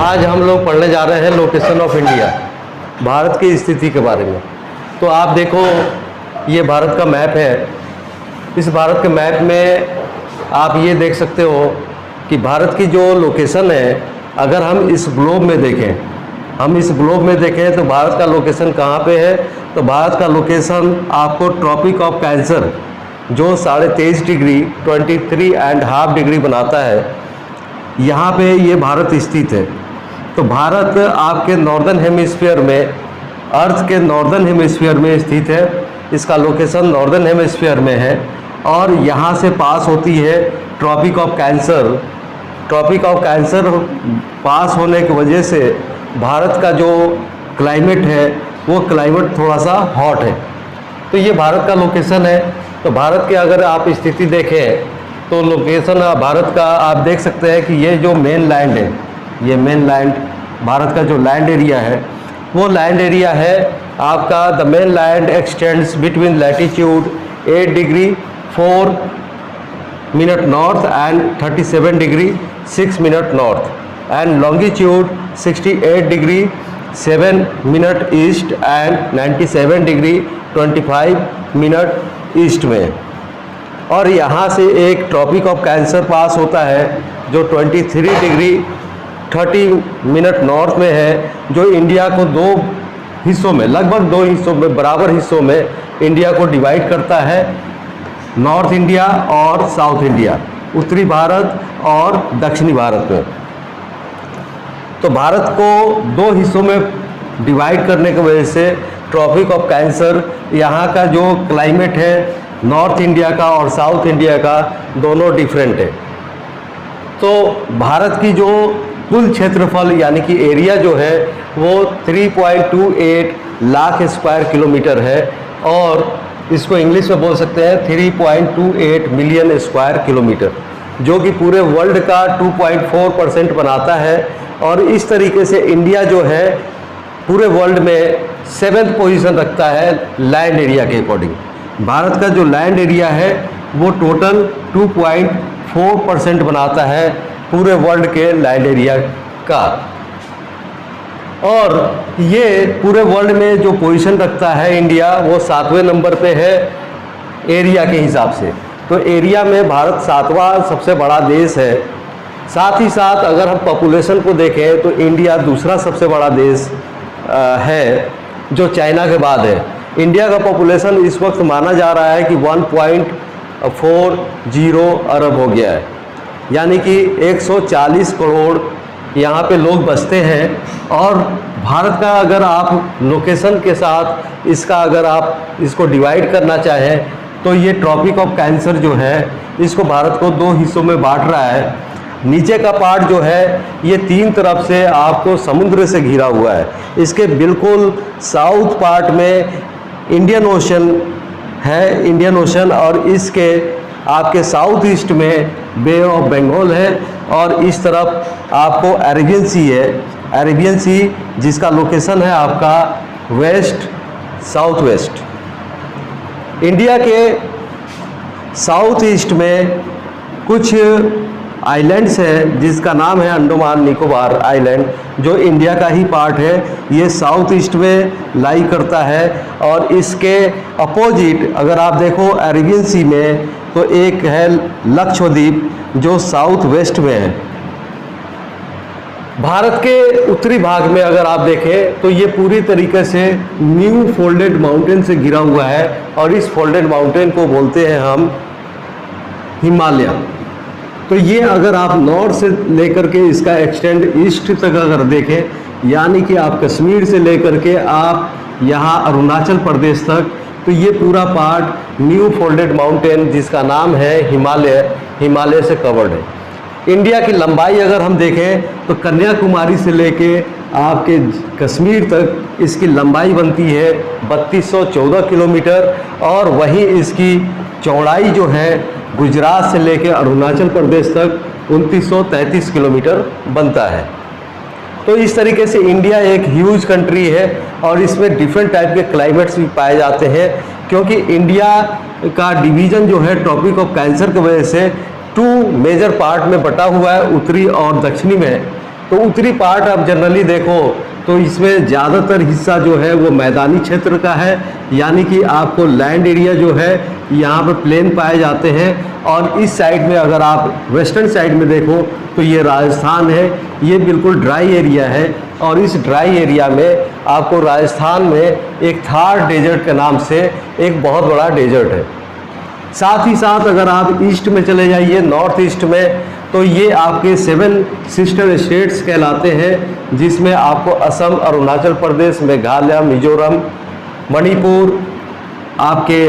आज हम लोग पढ़ने जा रहे हैं लोकेशन ऑफ इंडिया, भारत की स्थिति के बारे में। तो आप देखो, ये भारत का मैप है। इस भारत के मैप में आप ये देख सकते हो कि भारत की जो लोकेशन है, अगर हम इस ग्लोब में देखें तो भारत का लोकेशन कहाँ पे है। तो भारत का लोकेशन आपको ट्रॉपिक ऑफ कैंसर जो 23.5 डिग्री 23.5 डिग्री बनाता है, यहाँ पे ये भारत स्थित है। तो भारत आपके नॉर्दर्न हेमिस्फीयर में, अर्थ के नॉर्दर्न हेमिस्फीयर में स्थित है। इसका लोकेशन नॉर्दर्न हेमिस्फीयर में है और यहाँ से पास होती है tropic of Cancer. Tropic of Cancer pass होने की वजह से भारत का जो क्लाइमेट है वो क्लाइमेट थोड़ा सा हॉट है। तो ये भारत का लोकेशन है। तो भारत के अगर आप स्थिति देखें तो लोकेशन भारत का आप देख सकते हैं कि ये जो मेन लैंड है, ये मेन लैंड भारत का जो लैंड एरिया है, वो लैंड एरिया है आपका। The main land x tends between latitude 8 degree 4 minute north and 37 degree 6 minute north and longitude 68 degree 7 minute east and 97 degree 25 minute east में। और यहाँ से एक ट्रॉपिक ऑफ कैंसर पास होता है जो 23 डिग्री 30 मिनट नॉर्थ में है, जो इंडिया को दो हिस्सों में, लगभग दो हिस्सों में, बराबर हिस्सों में इंडिया को डिवाइड करता है। नॉर्थ इंडिया और साउथ इंडिया, उत्तरी भारत और दक्षिणी भारत में। तो भारत को दो हिस्सों में डिवाइड करने की वजह से ट्रॉपिक ऑफ कैंसर, यहाँ का जो क्लाइमेट है नॉर्थ इंडिया का और साउथ इंडिया का दोनों डिफरेंट है। तो भारत की जो कुल क्षेत्रफल यानी कि एरिया जो है वो 3.28 लाख स्क्वायर किलोमीटर है और इसको इंग्लिश में बोल सकते हैं 3.28 मिलियन स्क्वायर किलोमीटर, जो कि पूरे वर्ल्ड का 2.4% बनाता है। और इस तरीके से इंडिया जो है पूरे वर्ल्ड में 7th पोजीशन रखता है लैंड एरिया के अकॉर्डिंग। भारत का जो लैंड एरिया है वो टोटल 2.4% बनाता है पूरे वर्ल्ड के लैंड एरिया का। और ये पूरे वर्ल्ड में जो पोजीशन रखता है इंडिया, वो 7वें नंबर पे है एरिया के हिसाब से। तो एरिया में भारत 7वां सबसे बड़ा देश है। साथ ही साथ अगर हम पॉपुलेशन को देखें तो इंडिया दूसरा सबसे बड़ा देश है, जो चाइना के बाद है। इंडिया का पॉपुलेशन इस वक्त माना जा रहा है कि 1.40 अरब हो गया है, यानी कि 140 करोड़ यहाँ पे लोग बसते हैं। और भारत का अगर आप लोकेशन के साथ इसका अगर आप इसको डिवाइड करना चाहें तो ये ट्रॉपिक ऑफ कैंसर जो है इसको भारत को दो हिस्सों में बांट रहा है। नीचे का पार्ट जो है ये 3 तरफ से आपको समुद्र से घिरा हुआ है। इसके बिल्कुल साउथ पार्ट में इंडियन ओशन है, इंडियन ओशन, और इसके आपके साउथ ईस्ट में बे ऑफ बंगाल है और इस तरफ आपको अरेबियन सी है, अरेबियन सी जिसका लोकेशन है आपका वेस्ट साउथ वेस्ट। इंडिया के साउथ ईस्ट में कुछ आइलैंड्स है जिसका नाम है अंडमान निकोबार आइलैंड, जो इंडिया का ही पार्ट है। ये साउथ ईस्ट में लाई करता है और इसके अपोजिट अगर आप देखो अरेबियन सी में तो एक है लक्षद्वीप जो साउथ वेस्ट में है। भारत के उत्तरी भाग में अगर आप देखें तो ये पूरी तरीके से न्यू फोल्डेड माउंटेन से घिरा हुआ है और इस फोल्डेड माउंटेन को बोलते हैं हम हिमालय। तो ये अगर आप नॉर्थ से लेकर के इसका एक्सटेंड ईस्ट तक अगर देखें, यानी कि आप कश्मीर से लेकर के आप यहाँ अरुणाचल प्रदेश तक, तो ये पूरा पार्ट न्यू फोल्डेड माउंटेन जिसका नाम है हिमालय, हिमालय से कवर्ड है। इंडिया की लंबाई अगर हम देखें तो कन्याकुमारी से लेके आपके कश्मीर तक इसकी लंबाई बनती है 3214 किलोमीटर और वहीं इसकी चौड़ाई जो है गुजरात से लेके अरुणाचल प्रदेश तक 2933 किलोमीटर बनता है। तो इस तरीके से इंडिया एक ह्यूज कंट्री है और इसमें डिफरेंट टाइप के क्लाइमेट्स भी पाए जाते हैं, क्योंकि इंडिया का डिवीज़न जो है ट्रॉपिक ऑफ कैंसर की वजह से 2 मेजर पार्ट में बटा हुआ है, उत्तरी और दक्षिणी में। तो उत्तरी पार्ट आप जनरली देखो तो इसमें ज़्यादातर हिस्सा जो है वो मैदानी क्षेत्र का है, यानी कि आपको लैंड एरिया जो है यहाँ पर प्लेन पाए जाते हैं। और इस साइड में अगर आप वेस्टर्न साइड में देखो तो ये राजस्थान है, ये बिल्कुल ड्राई एरिया है। और इस ड्राई एरिया में आपको राजस्थान में एक थार डेजर्ट के नाम से एक बहुत बड़ा डेजर्ट है। साथ ही साथ अगर आप ईस्ट में चले जाइए, नॉर्थ ईस्ट में, तो ये आपके 7 सिस्टर स्टेट्स कहलाते हैं, जिसमें आपको असम, अरुणाचल प्रदेश, मेघालय, मिजोरम, मणिपुर, आपके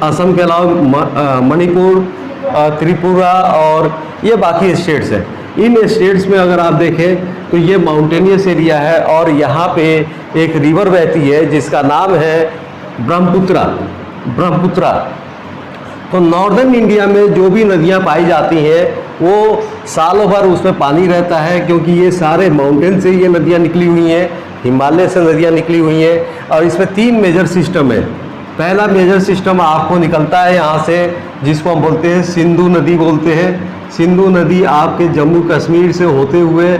असम के अलावा मणिपुर, त्रिपुरा और ये बाकी स्टेट्स हैं। इन स्टेट्स में अगर आप देखें तो ये माउंटेनियस एरिया है और यहाँ पे एक रिवर बहती है जिसका नाम है ब्रह्मपुत्रा। तो नॉर्दर्न इंडिया में जो भी नदियाँ पाई जाती हैं वो सालों भर उसमें पानी रहता है, क्योंकि ये सारे माउंटेन से ये नदियाँ निकली हुई हैं, हिमालय से नदियाँ निकली हुई हैं। और इसमें 3 मेजर सिस्टम है। पहला मेजर सिस्टम आपको निकलता है यहाँ से, जिसको हम बोलते हैं सिंधु नदी बोलते हैं। सिंधु नदी आपके जम्मू कश्मीर से होते हुए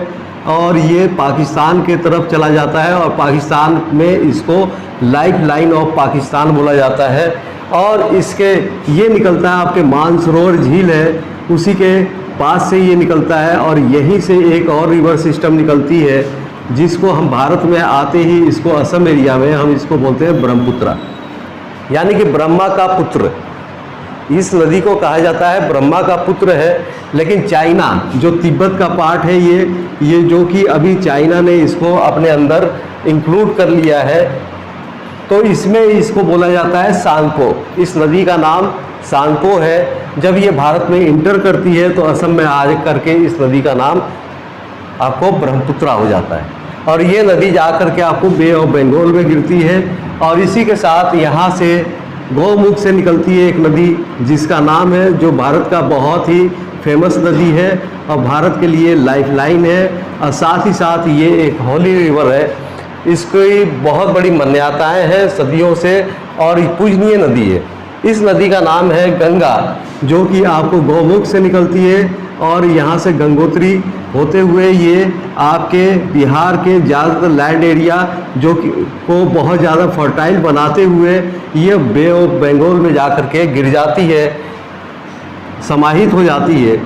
और ये पाकिस्तान के तरफ चला जाता है, और पाकिस्तान में इसको लाइफ लाइन ऑफ पाकिस्तान बोला जाता है। और इसके ये निकलता है आपके मानसरोवर झील है, उसी के पास से ये निकलता है। और यहीं से एक और रिवर सिस्टम निकलती है, जिसको हम भारत में आते ही इसको असम एरिया में हम इसको बोलते हैं ब्रह्मपुत्रा, यानी कि ब्रह्मा का पुत्र। इस नदी को कहा जाता है ब्रह्मा का पुत्र है। लेकिन चाइना जो तिब्बत का पार्ट है, ये जो कि अभी चाइना ने इसको अपने अंदर इंक्लूड कर लिया है, तो इसमें इसको बोला जाता है सांगपो। इस नदी का नाम सांगपो है। जब ये भारत में इंटर करती है तो असम में आ करके इस नदी का नाम आपको ब्रह्मपुत्रा हो जाता है। और ये नदी जा कर के आपको बे ऑफ बंगाल में गिरती है। और इसी के साथ यहाँ से गौमुख से निकलती है एक नदी जिसका नाम है, जो भारत का बहुत ही फेमस नदी है और भारत के लिए लाइफलाइन है। और साथ ही साथ ये एक होली रिवर है। इसकी बहुत बड़ी मान्यताएं हैं सदियों से और पूजनीय नदी है। इस नदी का नाम है गंगा, जो कि आपको गौमुख से निकलती है और यहाँ से गंगोत्री होते हुए ये आपके बिहार के ज़्यादातर लैंड एरिया जो कि को बहुत ज़्यादा फर्टाइल बनाते हुए ये बे ऑफ बंगाल में जा कर के गिर जाती है, समाहित हो जाती है।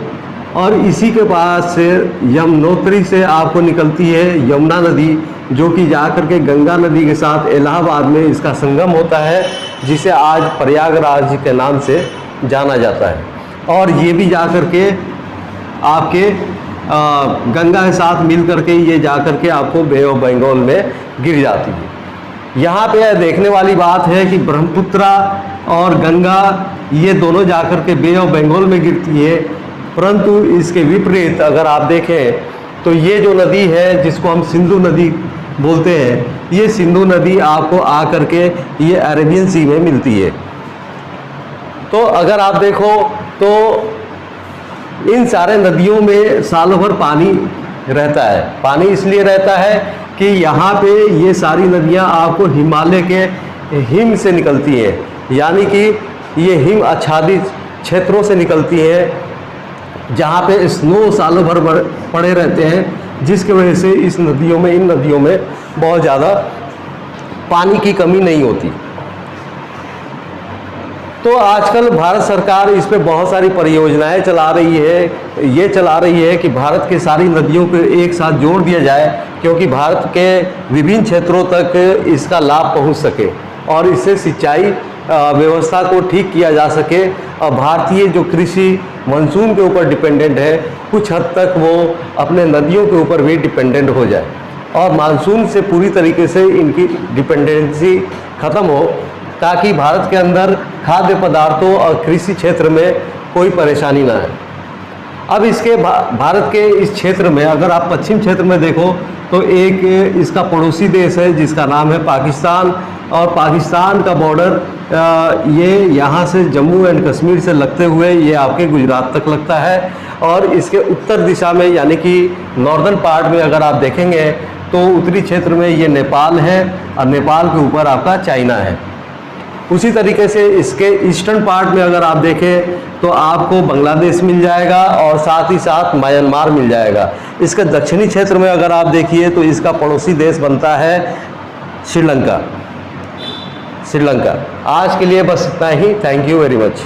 और इसी के पास से यमुनोत्री से आपको निकलती है यमुना नदी, जो कि जा कर के गंगा नदी के साथ इलाहाबाद में इसका संगम होता है, जिसे आज प्रयागराज के नाम से जाना जाता है। और ये भी जा कर के आपके गंगा के साथ मिल करके ये जा कर के आपको बे ऑफ बंगाल में गिर जाती है। यहाँ पे देखने वाली बात है कि ब्रह्मपुत्रा और गंगा ये दोनों जा कर के बे ऑफ बंगाल में गिरती है, परंतु इसके विपरीत अगर आप देखें तो ये जो नदी है जिसको हम सिंधु नदी बोलते हैं, ये सिंधु नदी आपको आ कर के ये अरेबियन सी में मिलती है। तो अगर आप देखो तो इन सारे नदियों में सालों भर पानी रहता है। पानी इसलिए रहता है कि यहाँ पे ये सारी नदियाँ आपको हिमालय के हिम से निकलती हैं, यानी कि ये हिम आच्छादित क्षेत्रों से निकलती हैं, जहाँ पे स्नो सालों भर पड़े रहते हैं, जिसकी वजह से इन नदियों में बहुत ज़्यादा पानी की कमी नहीं होती। तो आजकल भारत सरकार इस पे बहुत सारी परियोजनाएं चला रही है। ये चला रही है कि भारत के सारी नदियों को एक साथ जोड़ दिया जाए, क्योंकि भारत के विभिन्न क्षेत्रों तक इसका लाभ पहुंच सके और इससे सिंचाई व्यवस्था को ठीक किया जा सके। और भारतीय जो कृषि मानसून के ऊपर डिपेंडेंट है, कुछ हद तक वो अपने नदियों के ऊपर भी डिपेंडेंट हो जाए और मानसून से पूरी तरीके से इनकी डिपेंडेंसी ख़त्म हो, ताकि भारत के अंदर खाद्य पदार्थों और कृषि क्षेत्र में कोई परेशानी ना है। अब इसके भारत के इस क्षेत्र में अगर आप पश्चिम क्षेत्र में देखो तो एक इसका पड़ोसी देश है जिसका नाम है पाकिस्तान। और पाकिस्तान का बॉर्डर ये यहाँ से जम्मू एंड कश्मीर से लगते हुए ये आपके गुजरात तक लगता है। और इसके उत्तर दिशा में यानी कि नॉर्दर्न पार्ट में अगर आप देखेंगे तो उत्तरी क्षेत्र में ये नेपाल है और नेपाल के ऊपर आपका चाइना है। उसी तरीके से इसके ईस्टर्न पार्ट में अगर आप देखें तो आपको बांग्लादेश मिल जाएगा और साथ ही साथ म्यांमार मिल जाएगा। इसके दक्षिणी क्षेत्र में अगर आप देखिए तो इसका पड़ोसी देश बनता है श्रीलंका। आज के लिए बस इतना ही। Thank you very much.